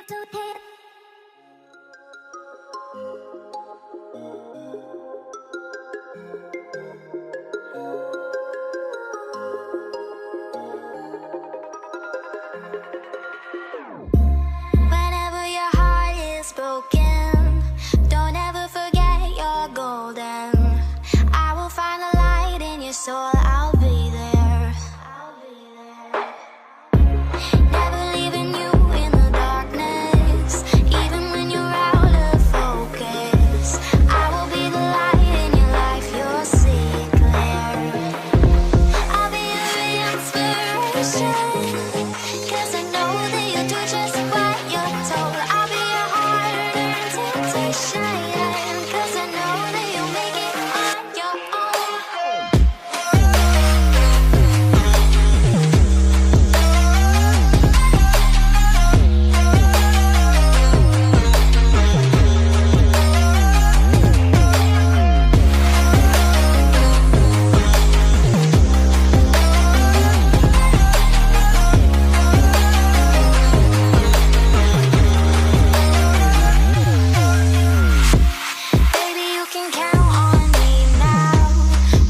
Whenever your heart is broken, don't ever forget you're golden. I will find a light in your soul, I'll be there. Never leaving you in the darkness, even when you're out of focus. I will be the light in your life, you'll see it clear. I'll be your inspiration, 'cause I know that you'll do just what you're told. I'll be your hard-earned temptation, 'cause I know that you'll make it on your own. Baby, you can count on me now.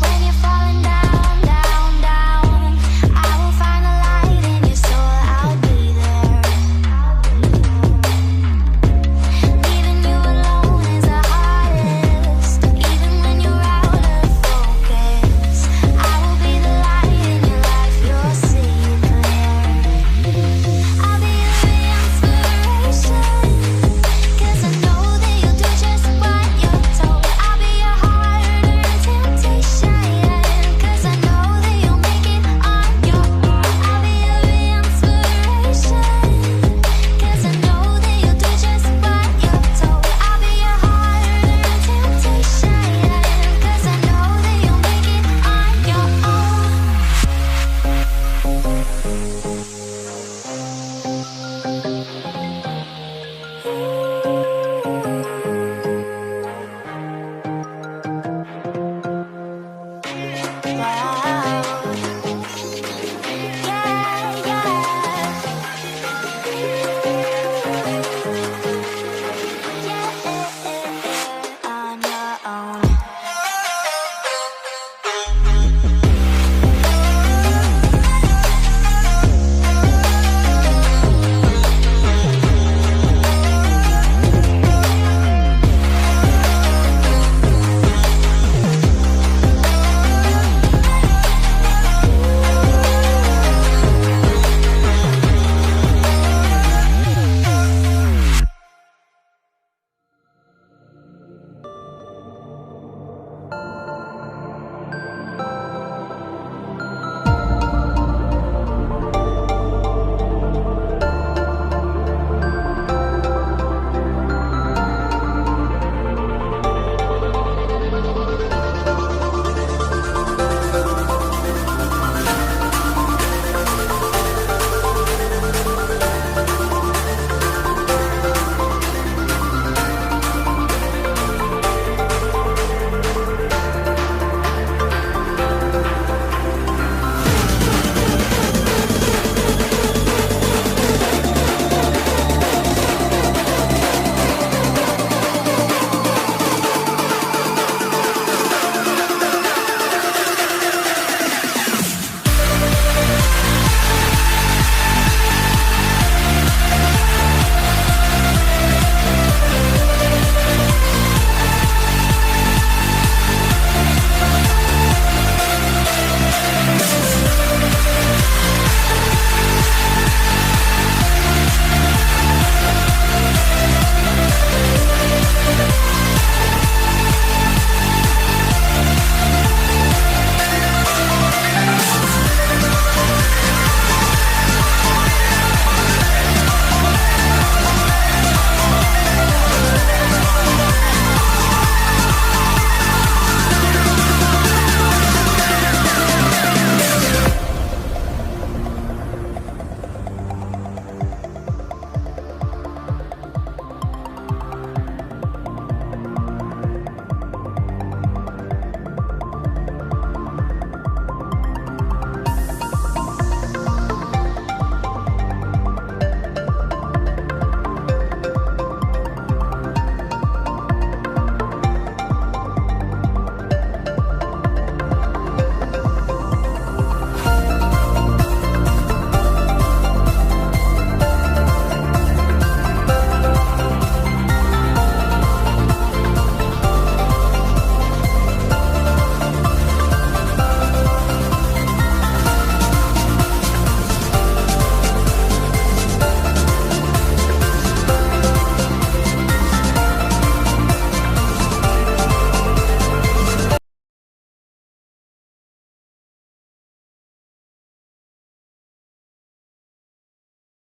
When you're falling down, down, down, I will find a light in your soul, I'll be there. Leaving you alone is the hardest, even when you're out of focus. I will be the light in your life, you'll see it clear. I'll be your inspiration, 'cause I know that you'll do just what you're told. I'll be your hard-earned temptation, 'cause I know that you'll make it on your own. I'll be your inspiration, 'cause I know that you'll do just what you're told. I'll be your hard-earned temptation, 'cause I know that you'll make it on your own.